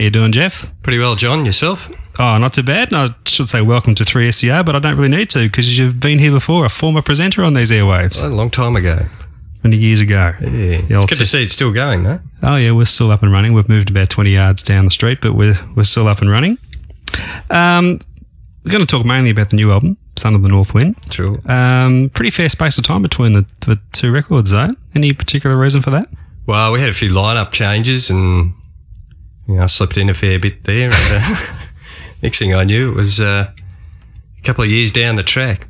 How you doing, Jeff? Pretty well, John. Yourself? Oh, not too bad. I should say welcome to 3SCR, but I don't really need to because you've been here before, a former presenter on these airwaves. A long time ago. Many years ago. Yeah. It's good to see it's still going, no? Oh, yeah, we're still up and running. We've moved about 20 yards down the street, but we're still up and running. We're going to talk mainly about the new album, Son of the North Wind. Sure. Pretty fair space of time between the two records, though. Any particular reason for that? Well, we had a few lineup changes and I slipped in a fair bit there. And next thing I knew, it was a couple of years down the track.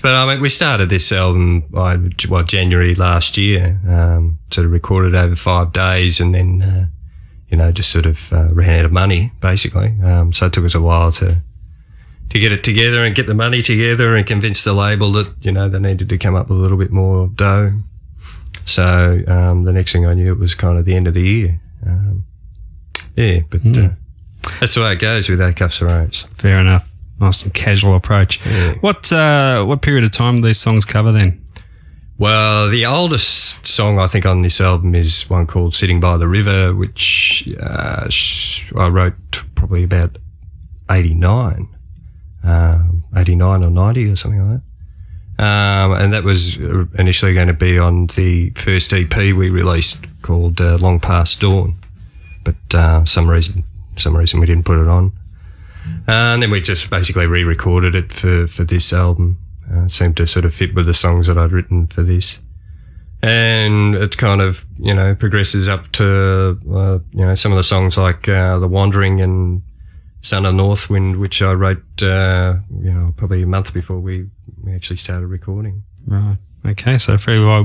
But I mean, we started this album, January last year, sort of recorded over 5 days and then, just sort of ran out of money, basically. So it took us a while to get it together and get the money together and convince the label that, they needed to come up with a little bit more dough. So the next thing I knew, it was kind of the end of the year. That's the way it goes with Acuff's Arose. Fair enough. Nice and casual approach. Yeah. What period of time do these songs cover then? Well, the oldest song I think on this album is one called Sitting by the River, which I wrote probably about 89 or 90 or something like that. And that was initially going to be on the first EP we released called Long Past Dawn. But some reason we didn't put it on. And then we just basically re-recorded it for this album. It seemed to sort of fit with the songs that I'd written for this. And it kind of, progresses up to, some of the songs like The Wandering and Son of North Wind, which I wrote, probably a month before we actually started recording. Right. Okay, so fairly wide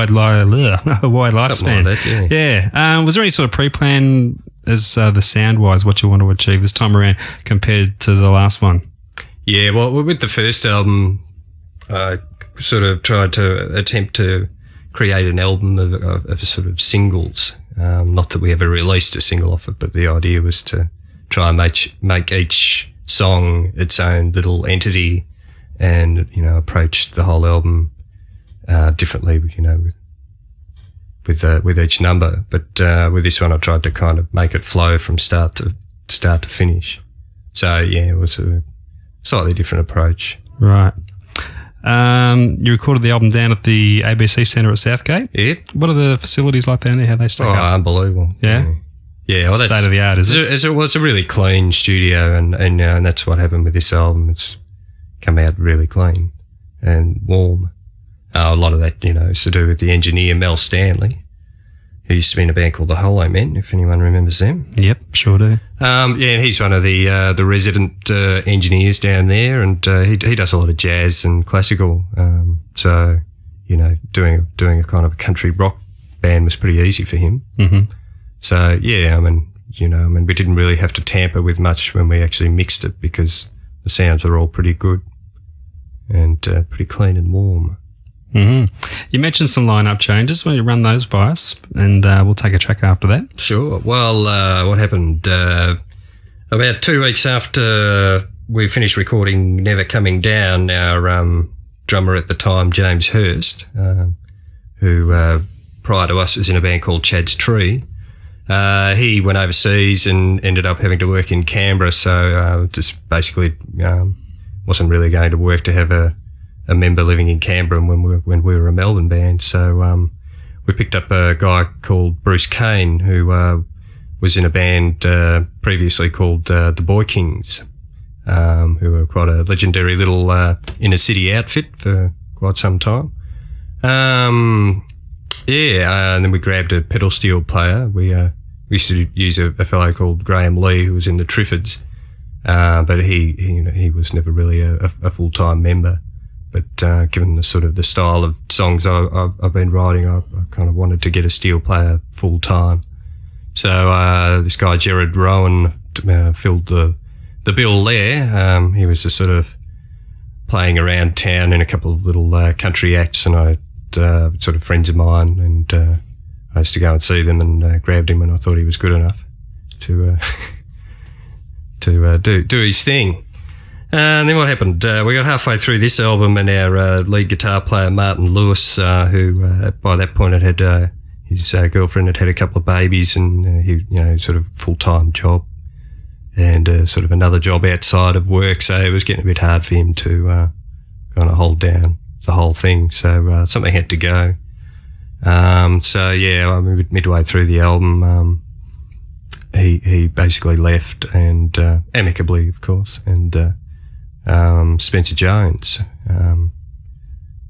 lifespan. Like that, yeah. Was there any sort of pre-plan as the sound-wise, what you want to achieve this time around compared to the last one? Yeah, well, with the first album, I sort of tried to attempt to create an album of sort of singles. Not that we ever released a single off it, but the idea was to try and make each song its own little entity and, approach the whole album differently, with each number. But with this one, I tried to kind of make it flow from start to finish. So yeah, it was a slightly different approach. Right. You recorded the album down at the ABC Centre at Southgate. Yeah. What are the facilities like down there? How they stack up? Unbelievable. Yeah. Yeah. Well, state of the art, is it? It's a really clean studio, and that's what happened with this album. It's come out really clean and warm. A lot of that, is to do with the engineer, Mel Stanley, who used to be in a band called the Hollow Men, if anyone remembers them. Yep, sure do. And he's one of the resident engineers down there, and he does a lot of jazz and classical. So, doing a kind of a country rock band was pretty easy for him. Mm-hmm. So, yeah, we didn't really have to tamper with much when we actually mixed it because the sounds were all pretty good and pretty clean and warm. Mm-hmm. You mentioned some lineup changes. Will you run those by us, and we'll take a track after that? Sure. Well, what happened about 2 weeks after we finished recording Never Coming Down, our drummer at the time, James Hurst, who prior to us was in a band called Chad's Tree, he went overseas and ended up having to work in Canberra, so just basically wasn't really going to work to have a member living in Canberra when we were a Melbourne band. So we picked up a guy called Bruce Kane, who was in a band previously called the Boy Kings, who were quite a legendary little inner city outfit for quite some time. And then we grabbed a pedal steel player. We used to use a fellow called Graham Lee, who was in the Triffids, but he was never really a full-time member. But given the sort of the style of songs I've been writing, I kind of wanted to get a steel player full time. So this guy Gerard Rowan filled the bill there. He was just sort of playing around town in a couple of little country acts, and I sort of friends of mine, and I used to go and see them and grabbed him, and I thought he was good enough to do his thing. And then what happened? We got halfway through this album, and our lead guitar player Martin Lewis, who by that point had his girlfriend had had a couple of babies, and he, sort of full-time job and sort of another job outside of work. So it was getting a bit hard for him to kind of hold down the whole thing. So something had to go. Midway through the album, he basically left, and amicably, of course, and Spencer Jones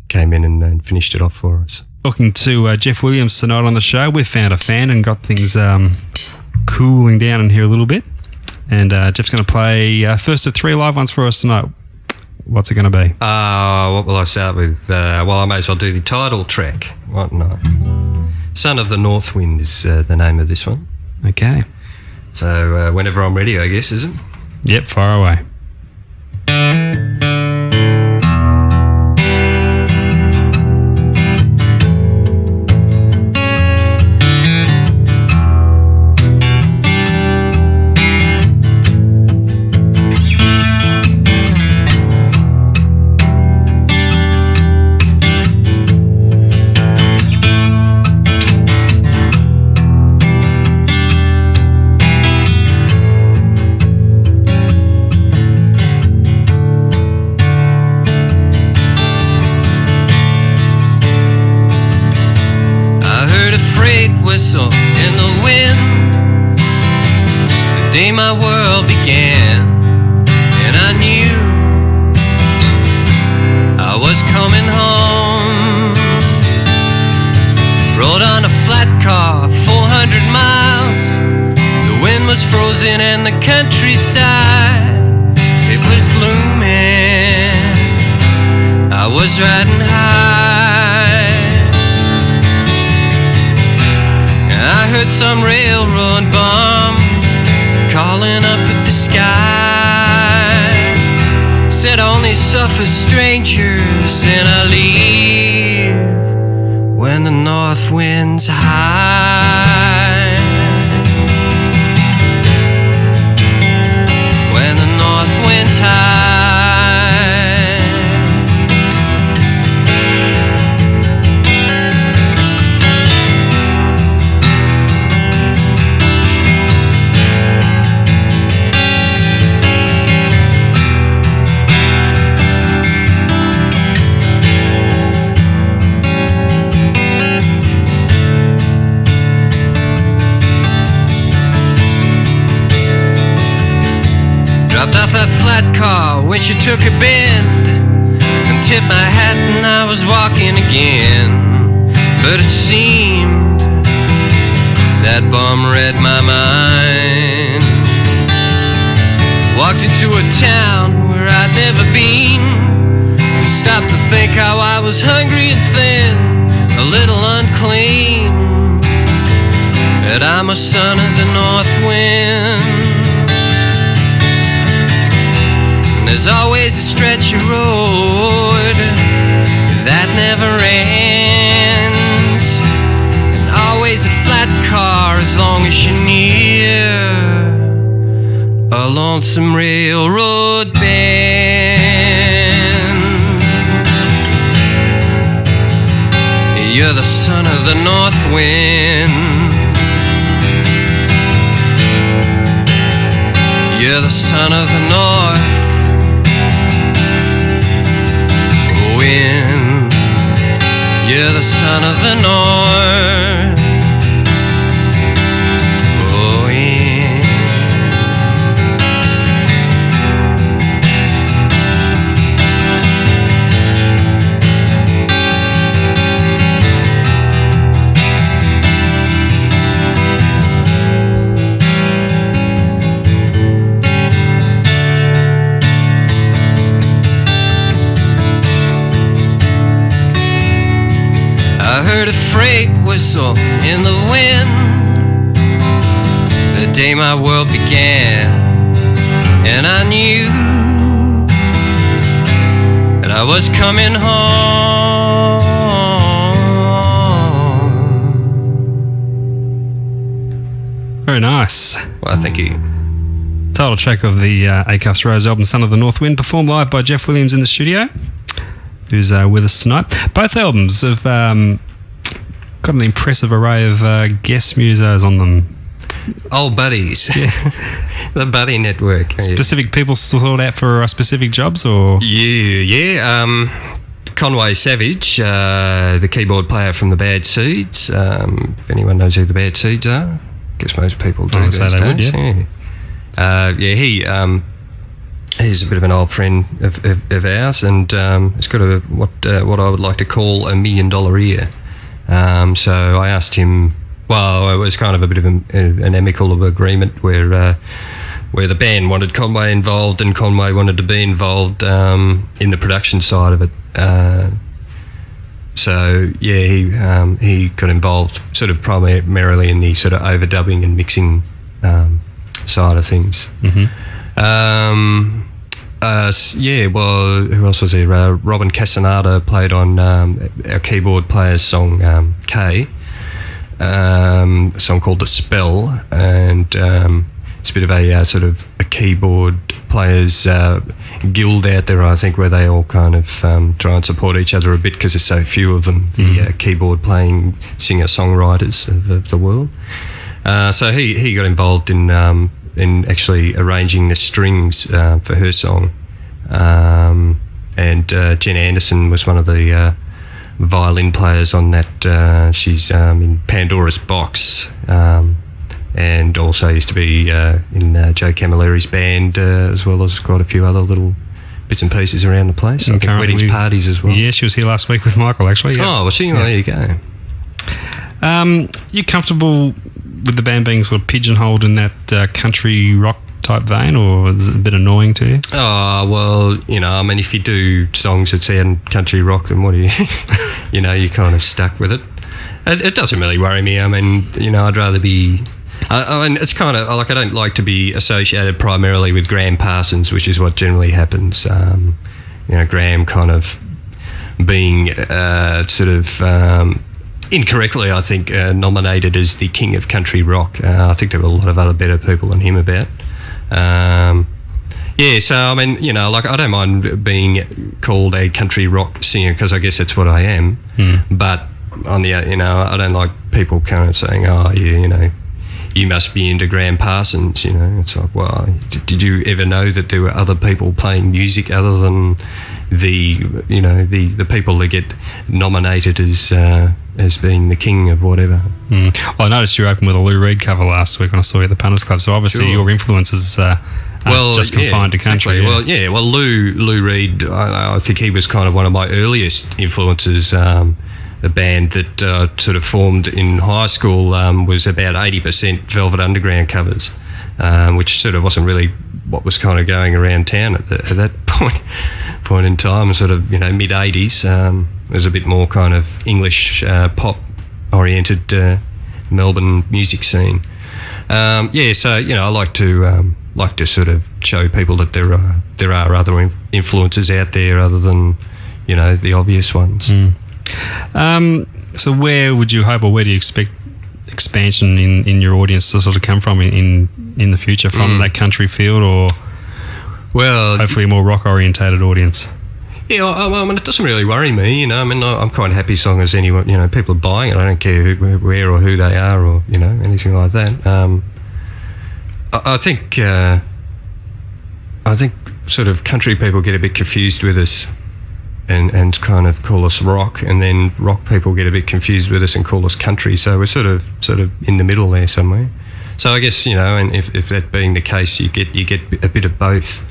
came in and finished it off for us. Talking to Jeff Williams tonight on the show. We've found a fan and got things cooling down in here a little bit. And Jeff's going to play first of 3 live ones for us tonight. What's it going to be? What will I start with? I may as well do the title track. What not? Son of the North Wind is the name of this one. Okay. So whenever I'm ready, I guess, is it? Yep, fire away. Whistle in the wind the day my world began, and I knew I was coming home. Rode on a flat car 400 miles. The wind was frozen and the countryside, it was blooming. I was riding high. I heard some railroad bomb calling up at the sky. Said only suffer strangers, and I leave when the north wind's high. When the north wind's high. Dropped off that flat car when she took a bend, and tipped my hat and I was walking again. But it seemed that bomb read my mind. Walked into a town where I'd never been, and stopped to think how I was hungry and thin, a little unclean, that I'm a son of the north wind. There's always a stretch of road that never ends, and always a flat car as long as you're near a lonesome railroad bend. You're the son of the north wind. You're the son of the north wind. You're the son of the north wind. I heard a freight whistle in the wind the day my world began, and I knew that I was coming home. Very nice. Well, thank you. Title track of the Acuff's Rose album, Son of the North Wind, performed live by Jeff Williams in the studio, who's with us tonight. Both albums have got an impressive array of guest musos on them. Old buddies. Yeah. The buddy network. Specific people sought out for specific jobs, or? Yeah. Conway Savage, the keyboard player from the Bad Seeds. If anyone knows who the Bad Seeds are, I guess most people do these days. Would, yeah. He's a bit of an old friend of ours, and he's got what I would like to call $1 million ear. So I asked him. Well, it was kind of a bit of an amicable agreement where the band wanted Conway involved and Conway wanted to be involved in the production side of it. So yeah, he got involved sort of primarily in the sort of overdubbing and mixing side of things. Mm-hmm. Well, who else was there? Robin Castaneda played on our keyboard player's song K. A song called The Spell, and it's a bit of a sort of a keyboard players guild out there, I think, where they all kind of try and support each other a bit because there's so few of them, the keyboard playing singer-songwriters of the world. So he got involved in actually arranging the strings for her song, and Jen Anderson was one of the violin players on that. She's in Pandora's Box, and also used to be in Joe Camilleri's band, as well as quite a few other little bits and pieces around the place. I think weddings, parties as well. Yeah, she was here last week with Michael, actually. Yeah. Oh, well, she, there you go. You comfortable with the band being sort of pigeonholed in that country rock type vein, or is it a bit annoying to you? Oh, well, I mean, if you do songs that sound country rock, then what do you, you're kind of stuck with it. It doesn't really worry me. I mean, I'd rather be, I mean, it's kind of, like, I don't like to be associated primarily with Graham Parsons, which is what generally happens. Graham kind of being sort of incorrectly, I think, nominated as the king of country rock. I think there were a lot of other better people than him about. So I mean, like, I don't mind being called a country rock singer because I guess that's what I am. But on the, I don't like people kind of saying, oh, yeah, you must be into Graham Parsons. It's like, well, did you ever know that there were other people playing music other than the people that get nominated as being the king of whatever? Well, I noticed you opened with a Lou Reed cover last week when I saw you at the Punters Club, so obviously your influences are just confined to country. Exactly. Yeah. Well, Lou Reed, I think he was kind of one of my earliest influences. The band that sort of formed in high school was about 80% Velvet Underground covers, which sort of wasn't really what was kind of going around town at that point in time. Sort of mid 80s. It was a bit more kind of English pop oriented Melbourne music scene. So I like to sort of show people that there are other influences out there other than the obvious ones. So where would you hope, or where do you expect expansion in your audience to sort of come from in the future, from that country field, or hopefully a more rock orientated audience? Yeah, I mean, it doesn't really worry me, I mean, I'm quite happy as long as anyone, people are buying it. I don't care where or who they are, or anything like that. I think sort of country people get a bit confused with us and kind of call us rock, and then rock people get a bit confused with us and call us country. So we're sort of in the middle there somewhere. So I guess and if that being the case, you get a bit of both,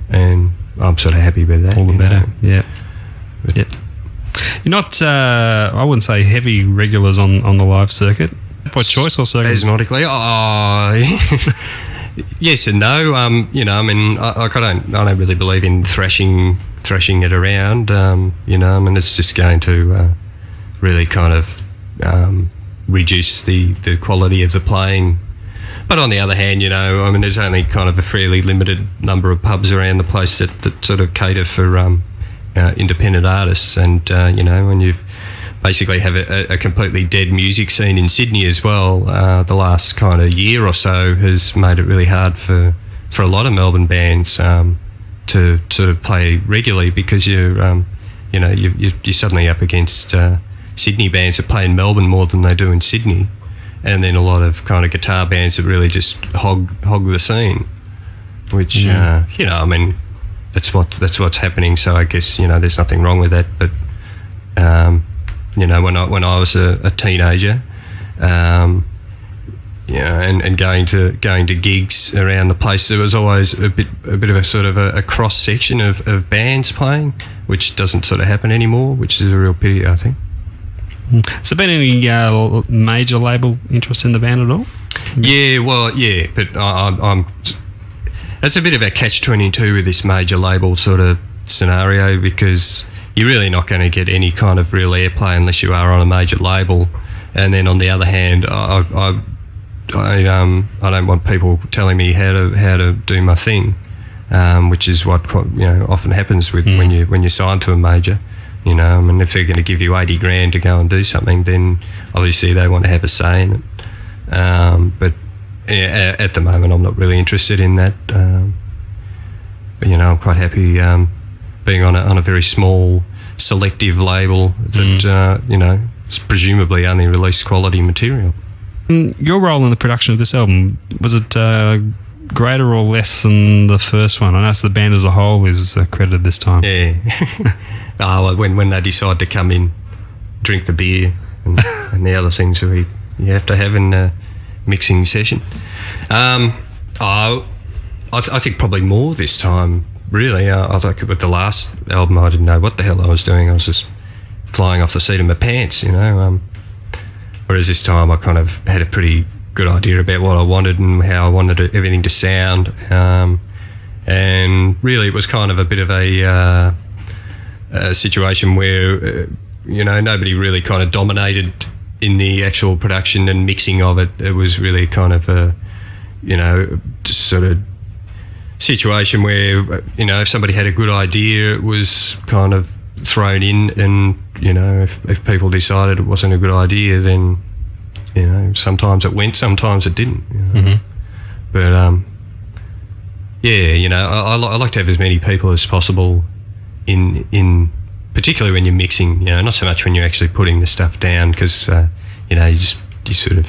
and I'm sort of happy with that. All the better. Yeah. Yep. You're not, I wouldn't say heavy regulars on the live circuit. By choice or spasmodically? Yes and no. I mean, I don't really believe in thrashing it around. I mean, it's just going to really kind of reduce the quality of the playing. But on the other hand, I mean, there's only kind of a fairly limited number of pubs around the place that sort of cater for independent artists, and when you've basically have a completely dead music scene in Sydney as well, the last kind of year or so has made it really hard for a lot of Melbourne bands to sort of play regularly, because you're suddenly up against Sydney bands that play in Melbourne more than they do in Sydney, and then a lot of kind of guitar bands that really just hog the scene, which you know, I mean, that's what's happening. So I guess, you know, there's nothing wrong with that. But you know, when I was a teenager, you know, and going to gigs around the place, there was always a bit of a sort of a cross section of bands playing, which doesn't sort of happen anymore, which is a real pity, I think. Has there been any major label interest in the band at all? Yeah, well, yeah, but I'm that's a bit of a catch-22 with this major label sort of scenario, because you're really not going to get any kind of real airplay unless you are on a major label. And then on the other hand, I don't want people telling me how to do my thing, which is what, you know, often happens with when you're signed to a major. You know, I mean, if they're going to give you $80,000 to go and do something, then obviously they want to have a say in it. But yeah, at the moment, I'm not really interested in that. But, you know, I'm quite happy being on a very small, selective label that you know, presumably only release quality material. Your role in the production of this album, was it greater or less than the first one? I know the band as a whole is credited this time. Yeah. Well, when they decide to come in, drink the beer and the other things that you have to have in a mixing session. I think probably more this time, really. I think with the last album, I didn't know what the hell I was doing. I was just flying off the seat of my pants, you know. Whereas this time I kind of had a pretty good idea about what I wanted and how I wanted everything to sound. And really it was kind of a bit of a situation where, you know, nobody really kind of dominated in the actual production and mixing of it. It was really kind of a, you know, just sort of situation where, you know, if somebody had a good idea, it was kind of thrown in, and, you know, if people decided it wasn't a good idea, then, you know, sometimes it went, sometimes it didn't, you know. But yeah, you know, I like to have as many people as possible in particularly when you're mixing, you know, not so much when you're actually putting the stuff down, because you know, you sort of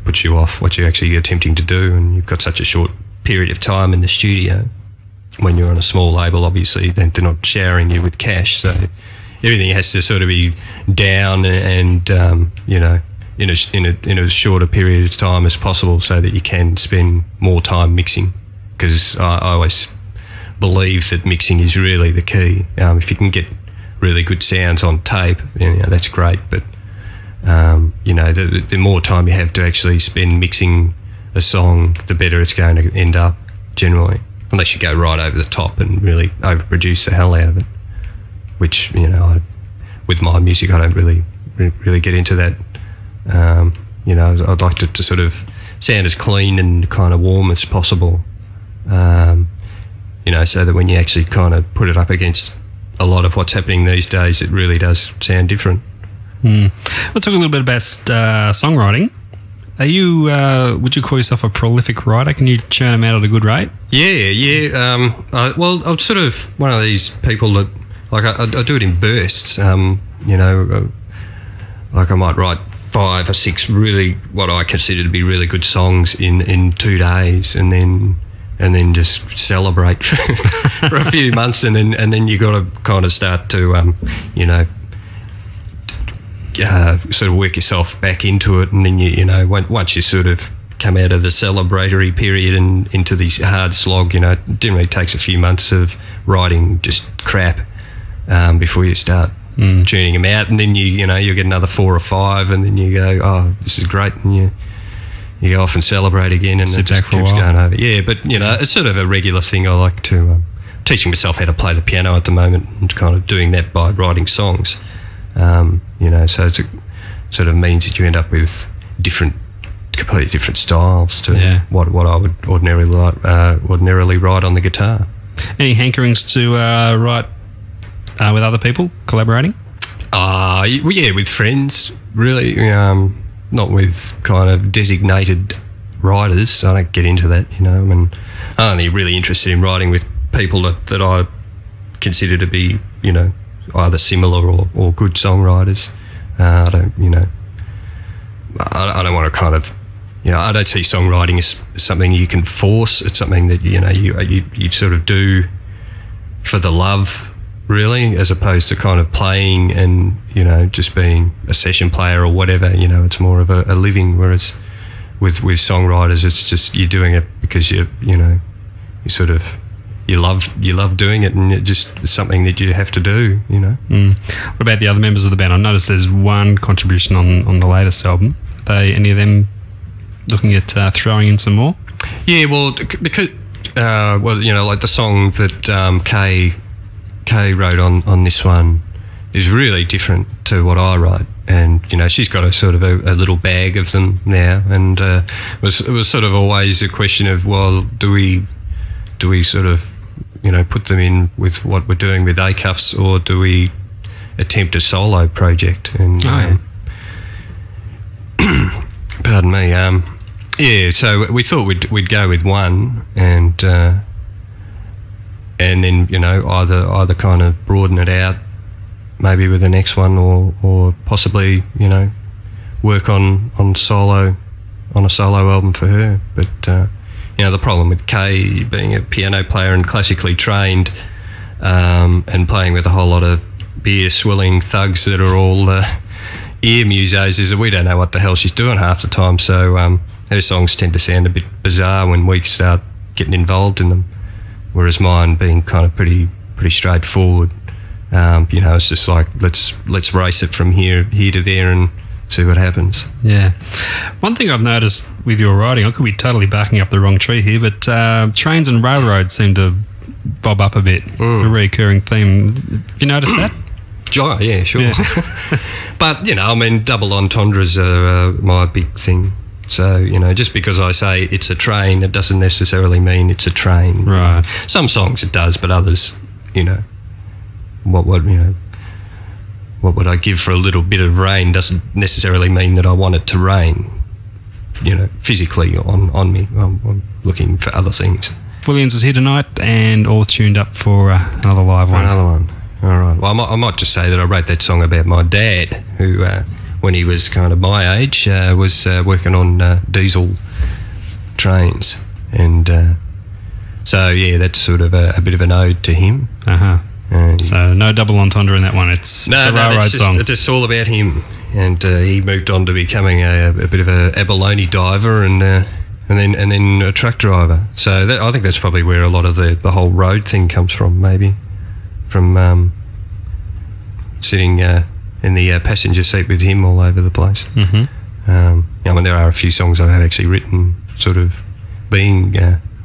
puts you off what you're actually attempting to do, and you've got such a short period of time in the studio. When you're on a small label, obviously, they're not showering you with cash, so everything has to sort of be down and you know, in a shorter period of time as possible, so that you can spend more time mixing. Because I always believe that mixing is really the key. If you can get really good sounds on tape, then, you know, that's great. But you know, the more time you have to actually spend mixing a song, the better it's going to end up generally. Unless you go right over the top and really overproduce the hell out of it, which, you know, with my music I don't really get into that. You know, I'd like to sort of sound as clean and kind of warm as possible, you know, so that when you actually kind of put it up against a lot of what's happening these days, it really does sound different. We'll talk a little bit about songwriting. Are you? Would you call yourself a prolific writer? Can you churn them out at a good rate? Yeah. Well, I'm sort of one of these people that, like, I do it in bursts. You know, like I might write 5 or 6 really what I consider to be really good songs in 2 days, and then just celebrate for a few months, and then you got to kind of start to you know, sort of work yourself back into it, and then you know, once you sort of come out of the celebratory period and into this hard slog, you know, it generally takes a few months of writing just crap before you start tuning them out, and then you know, you'll get another 4 or 5, and then you go, oh, this is great, and you go off and celebrate again, and it just keeps going over. Yeah, but, you know, it's sort of a regular thing. I like to teaching myself how to play the piano at the moment, and kind of doing that by writing songs. You know, so it sort of means that you end up with completely different styles to what I would ordinarily write on the guitar. Any hankerings to write with other people, collaborating? Well, yeah, with friends, really. Not with kind of designated writers. I don't get into that, you know. I mean, I'm only really interested in writing with people that I consider to be, you know, either similar or good songwriters. I don't, I don't want to kind of, I don't see songwriting as something you can force. It's something that, you sort of do for the love, really, as opposed to kind of playing and, just being a session player or whatever. It's more of a living, whereas with songwriters, it's just you're doing it because you love doing it, and it's something that you have to do. What about the other members of the band? I noticed there's one contribution on the latest album. Are any of them looking at throwing in some more? Yeah, well, because like the song that Kay wrote on this one is really different to what I write, and she's got a sort of a little bag of them now, and it was sort of always a question of, well, do we sort of put them in with what we're doing with Acuffs, or do we attempt a solo project? And pardon me. So we thought we'd go with one, and then either kind of broaden it out, maybe with the next one, or possibly work on a solo album for her. But the problem with Kay being a piano player and classically trained, and playing with a whole lot of beer swilling thugs that are all ear musos, is that we don't know what the hell she's doing half the time. So her songs tend to sound a bit bizarre when we start getting involved in them, whereas mine, being kind of pretty straightforward, it's just like let's race it from here to there and see what happens. Yeah. One thing I've noticed with your writing, I could be totally backing up the wrong tree here, but trains and railroads seem to bob up a bit, a recurring theme. Have you noticed that? Oh, yeah, sure. Yeah. But, double entendres are my big thing. So, just because I say it's a train, it doesn't necessarily mean it's a train. Right. Some songs it does, but others, what would I give for a little bit of rain doesn't necessarily mean that I want it to rain, physically on me. I'm looking for other things. Williams is here tonight and all tuned up for another live one. Another one. All right. Well, I might just say that I wrote that song about my dad, who, when he was kind of my age, was working on diesel trains. And so, yeah, that's sort of a bit of an ode to him. Uh-huh. So no double entendre in that one. It's a railroad song. It's just all about him. And he moved on to becoming a bit of a abalone diver and then a truck driver. So I think that's probably where a lot of the whole road thing comes from, maybe. From sitting in the passenger seat with him all over the place. Mm-hmm. There are a few songs I have actually written sort of being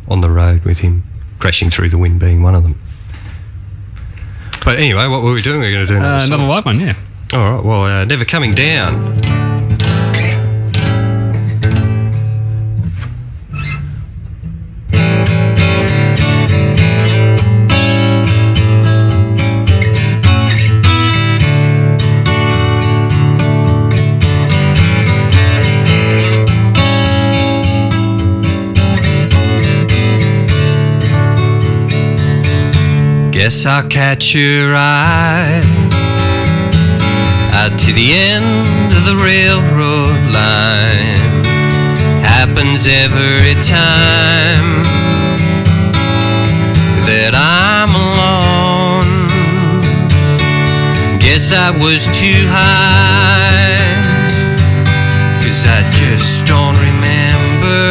on the road with him, Crashing Through the Wind being one of them. But anyway, what were we doing? We're going to do another live one, yeah. All right, well, Never Coming Down. Guess I'll catch your eye out to the end of the railroad line. Happens every time that I'm alone. Guess I was too high, 'cause I just don't remember.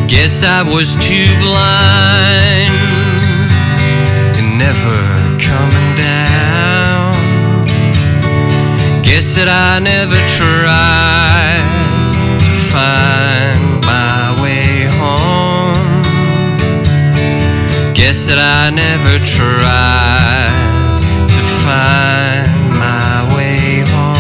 Guess I was too blind, never coming down. Guess that I never tried to find my way home. Guess that I never tried to find my way home.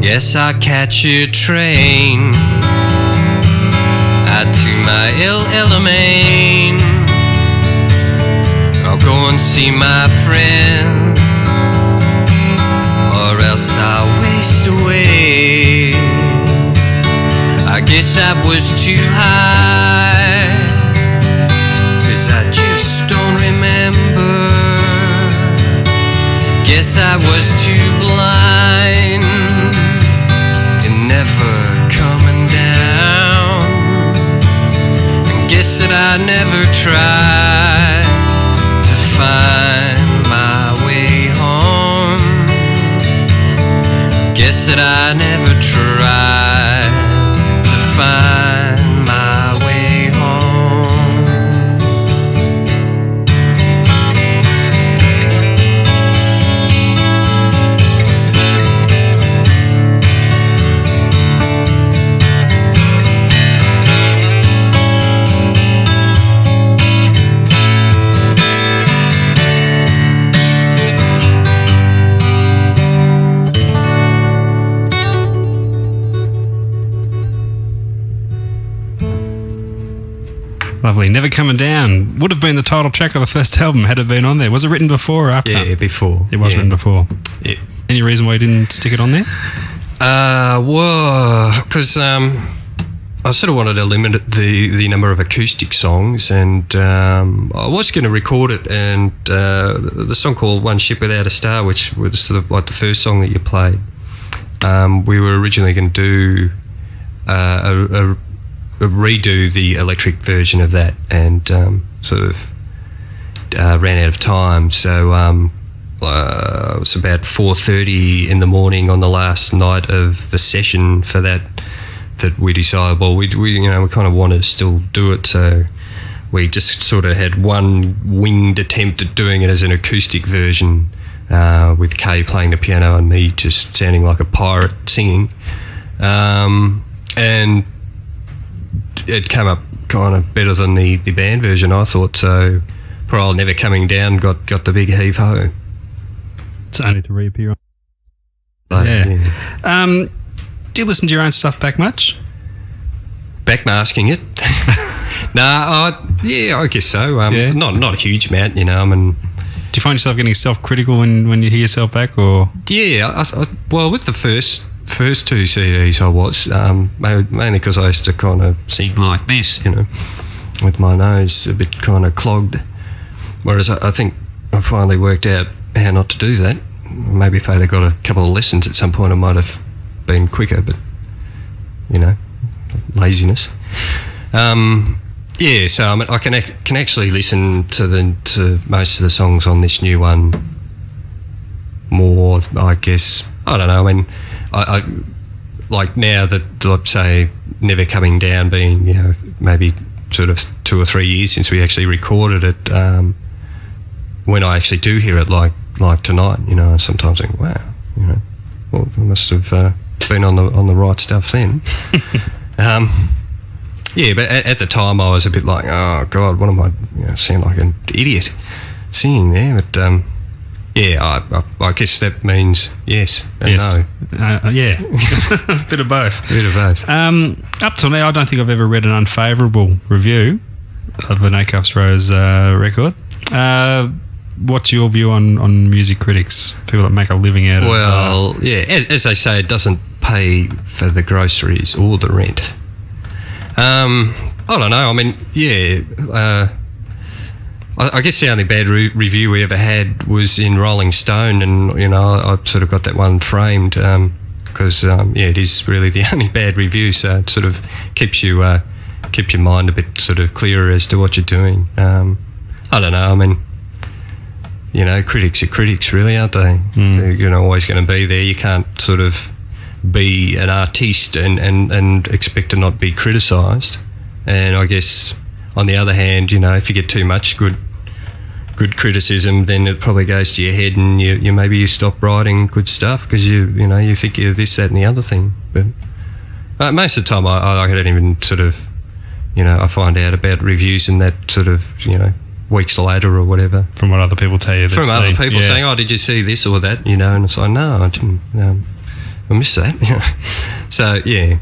Guess I'll catch a train out to my El Alamein. go and see my friend, or else I'll waste away. I guess I was too high, 'cause I just don't remember. Guess I was too blind and never coming down. And guess that I never tried to find my way home. Guess that I never tried to find my way home. Lovely. Never Coming Down would have been the title track of the first album had it been on there. Was it written before or after? Yeah, before. It was written before. Yeah. Any reason why you didn't stick it on there? Well, because I sort of wanted to limit the number of acoustic songs, and I was going to record it, and the song called One Ship Without a Star, which was sort of like the first song that you played, we were originally going to do redo the electric version of that, and sort of ran out of time. So it was about 4:30 in the morning on the last night of the session for that we decided, well, we kind of want to still do it. So we just sort of had one winged attempt at doing it as an acoustic version, with Kay playing the piano and me just sounding like a pirate singing, and it came up kind of better than the band version, I thought. So poor old Never Coming Down got the big heave ho. It's only to reappear on. But, yeah. Do you listen to your own stuff back much? Backmasking it? I guess so. Yeah. Not a huge amount, I mean. Do you find yourself getting self-critical when you hear yourself back, or? Yeah, well, with the first two CDs I was, mainly because I used to kind of sing like this, with my nose a bit kind of clogged. Whereas I think I finally worked out how not to do that. Maybe if I'd have got a couple of lessons at some point, I might have been quicker, but, laziness. Yeah, so I mean, I can actually listen to most of the songs on this new one more, I guess. I don't know. I mean, I like now that, let's say, Never Coming Down being, maybe sort of 2 or 3 years since we actually recorded it. When I actually do hear it, like tonight, I sometimes think, wow, well, I must have been on the right stuff then. Yeah, but at the time I was a bit like, oh God, what am I? Sound like an idiot singing there. But yeah, I guess that means yes and yes. no. Yeah, bit of both. Bit of both. Up till now, I don't think I've ever read an unfavourable review of an Acuff's Rose record. What's your view on music critics, people that make a living out of it? Well, yeah, as they say, it doesn't pay for the groceries or the rent. I don't know. I mean, yeah. I guess the only bad review we ever had was in Rolling Stone, and I sort of got that one framed because it is really the only bad review. So it sort of keeps your mind a bit sort of clearer as to what you're doing. I don't know. I mean, critics are critics, really, aren't they? They're always going to be there. You can't sort of be an artiste and expect to not be criticised. And I guess on the other hand, if you get too much good criticism, then it probably goes to your head, and you maybe you stop writing good stuff because you think you're this, that, and the other thing. But most of the time, I don't even sort of, I find out about reviews and that sort of, weeks later or whatever. From what other people tell you. From other people saying, oh, did you see this or that? And it's like, no, I didn't. I missed that. So, yeah.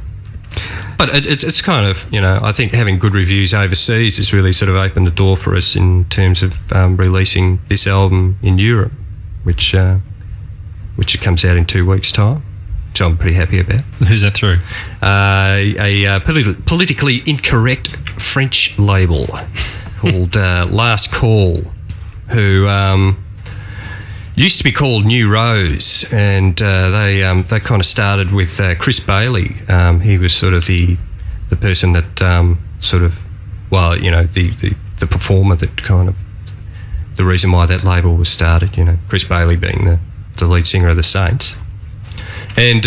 But it's kind of, I think having good reviews overseas has really sort of opened the door for us in terms of releasing this album in Europe, which it comes out in 2 weeks' time, which I'm pretty happy about. Who's that through? A politically incorrect French label called Last Call, who used to be called New Rose, and they kind of started with Chris Bailey. He was sort of the person that the performer that kind of the reason why that label was started. Chris Bailey being the lead singer of the Saints, and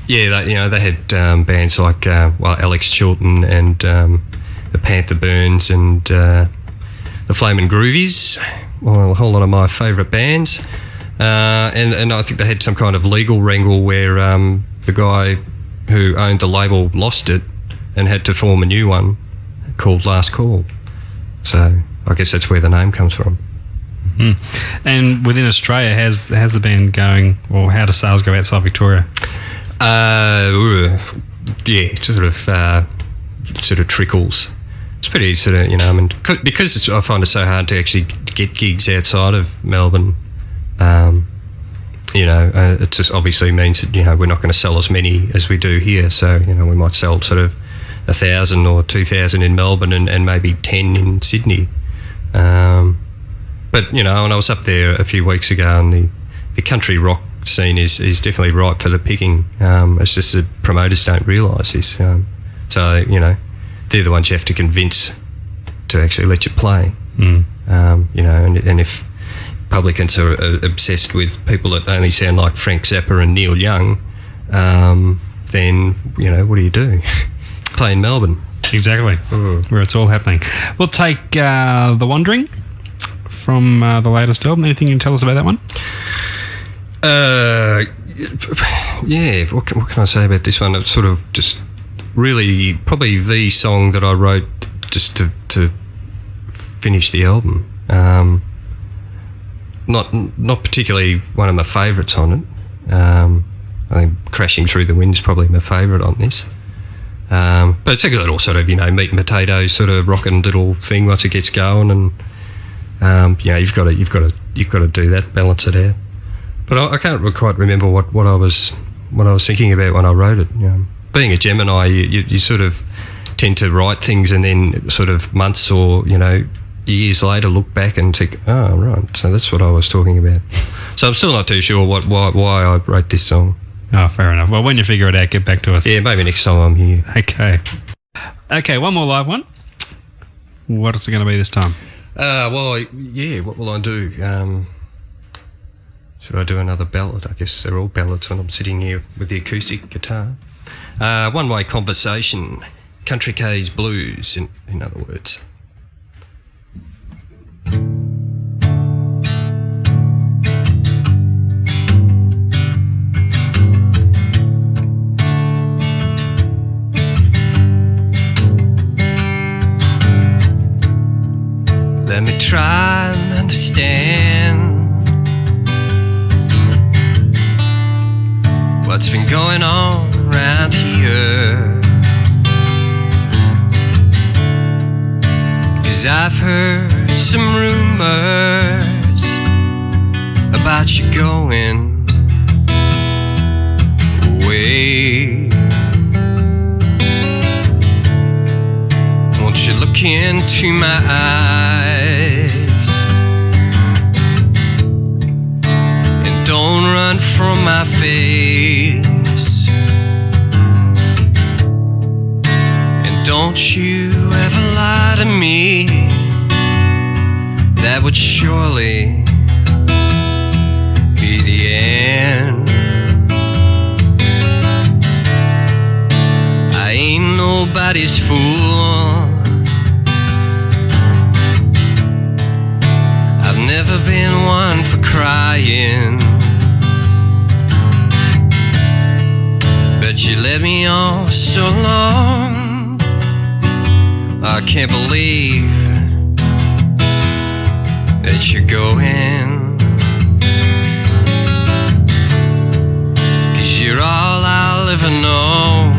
they had bands like Alex Chilton and the Panther Burns and the Flamin' Groovies. Well, a whole lot of my favourite bands, and I think they had some kind of legal wrangle where the guy who owned the label lost it and had to form a new one called Last Call. So I guess that's where the name comes from. Mm-hmm. And within Australia, how's the band going, or how do sales go outside Victoria? Sort of trickles. It's pretty sort of, because I find it so hard to actually get gigs outside of Melbourne. It just obviously means that we're not going to sell as many as we do here. So we might sell sort of 1,000 or 2,000 in Melbourne and maybe 10 in Sydney. But when I was up there a few weeks ago, and the country rock scene is definitely ripe for the picking. It's just that promoters don't realise this. So they're the ones you have to convince to actually let you play. And if publicans are obsessed with people that only sound like Frank Zappa and Neil Young, then what do? Play in Melbourne. Exactly, where it's all happening. We'll take The Wandering from the latest album. Anything you can tell us about that one? What can I say about this one? It's sort of just really probably the song that I wrote just to finish the album. Not particularly one of my favourites on it. I think Crashing Through the Wind is probably my favourite on this. But it's a good little sort of meat and potatoes sort of rocking little thing once it gets going, and you've got to do that, balance it out. But I can't quite remember what I was thinking about when I wrote it. Being a Gemini, you sort of tend to write things and then sort of months or years later look back and think, oh right, so that's what I was talking about. So I'm still not too sure why I wrote this song. Oh, fair enough. Well, when you figure it out, get back to us. Yeah, maybe next time I'm here. Okay, one more live one. What is it going to be this time? What will I do? Should I do another ballad? I guess they're all ballads when I'm sitting here with the acoustic guitar. One Way Conversation, Country K's Blues, in other words. Let me try and understand what's been going on around here, 'cause I've heard some rumors about you going away. Won't you look into my eyes and don't run from my face, and don't you ever lie to me. That would surely be the end. I ain't nobody's fool. I've never been one for crying, but you led me on so long. I can't believe that you're going, 'cause you're all I'll ever know.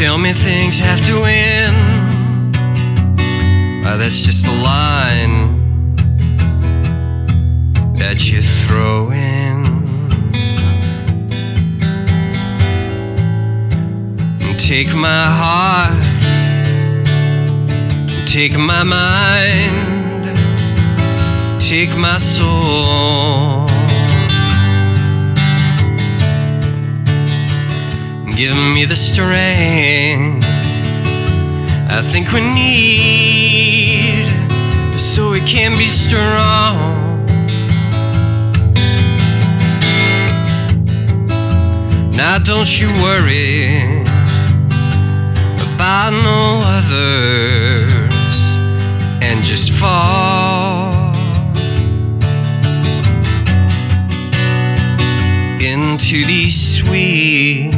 tell me things have to end. That's just a line that you throw in. Take my heart, take my mind, take my soul. Give me the strength I think we need, so we can be strong. Now don't you worry about no others, and just fall into these sweet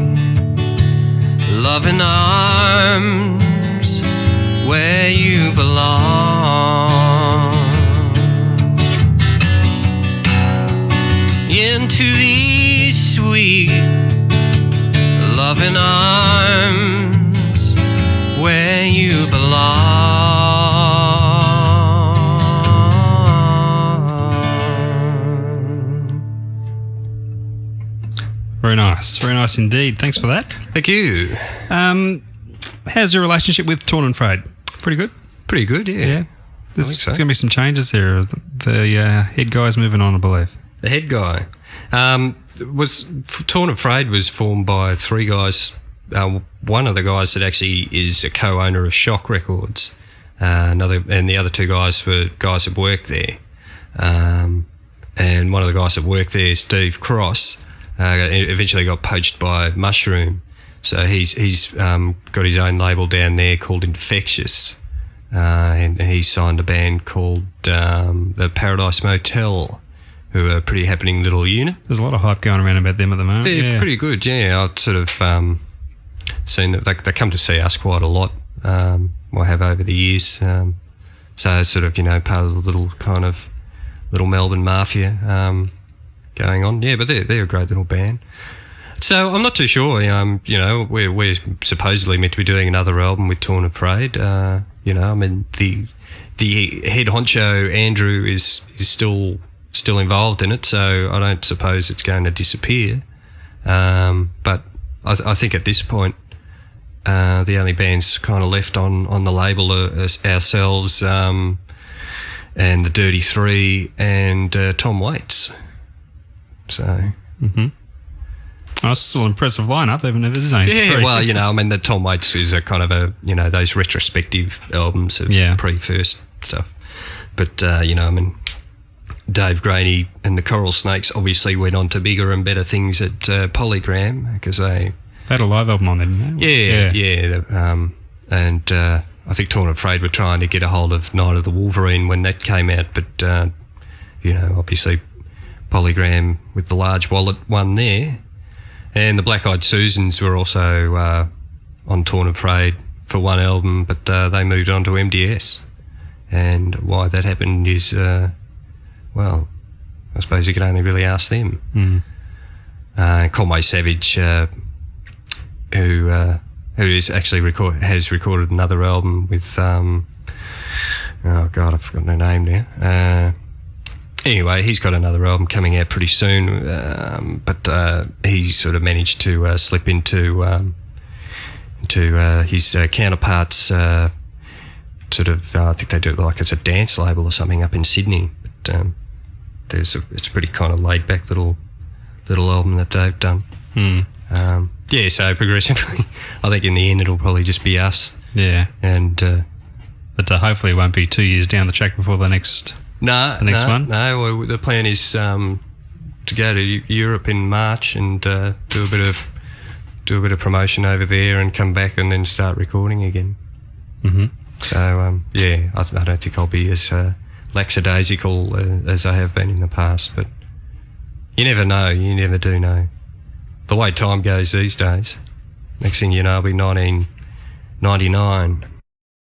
loving arms where you belong. Into these sweet loving arms where you belong. Very nice indeed. Thanks for that. Thank you. How's your relationship with Torn and Frayed? Pretty good? Pretty good, yeah. Yeah. There's so. going to be some changes there. The head guy's moving on, I believe. The head guy. Torn and Frayed was formed by three guys. One of the guys that actually is a co-owner of Shock Records. And the other two guys were guys that worked there. And one of the guys that worked there, Steve Cross, eventually got poached by Mushroom. So he's got his own label down there called Infectious. And he signed a band called the Paradise Motel, who are a pretty happening little unit. There's a lot of hype going around about them at the moment. They're pretty good, yeah. I've sort of seen that they come to see us quite a lot. I have over the years. So it's sort of, part of the little Melbourne mafia going on. Yeah, but they're a great little band. So I'm not too sure. We're supposedly meant to be doing another album with Torn and Frayed. I mean, the head honcho Andrew is still involved in it, so I don't suppose it's going to disappear. But I think at this point, the only bands kind of left on the label are ourselves and the Dirty Three and Tom Waits. So. Mm-hmm. Oh, it's still an impressive lineup, even if it is only three. Yeah, well, I mean, the Tom Waits is a kind of those retrospective albums of pre-first stuff. But, I mean, Dave Graney and the Coral Snakes obviously went on to bigger and better things at Polygram because they had a live album on there, didn't they? Yeah. And I think Torn and Frayed were trying to get a hold of Night of the Wolverine when that came out, but, obviously Polygram with the large wallet won there. And the Black Eyed Susans were also on Torn and Frayed for one album, but they moved on to MDS. And why that happened is, I suppose you could only really ask them. Conway Savage, who is actually has recorded another album with, I've forgotten her name now. Anyway, he's got another album coming out pretty soon, but he sort of managed to slip into his counterparts. I think they do it like it's a dance label or something up in Sydney. But it's a pretty kind of laid back little album that they've done. So progressively, I think in the end it'll probably just be us. Yeah, and but hopefully it won't be 2 years down the track before the next. No, one? No. Well, the plan is to go to Europe in March and do a bit of promotion over there and come back and then start recording again. Mm-hmm. So I don't think I'll be as lackadaisical as I have been in the past, but you never know. You never do know. The way time goes these days. Next thing you know, it'll be 1999.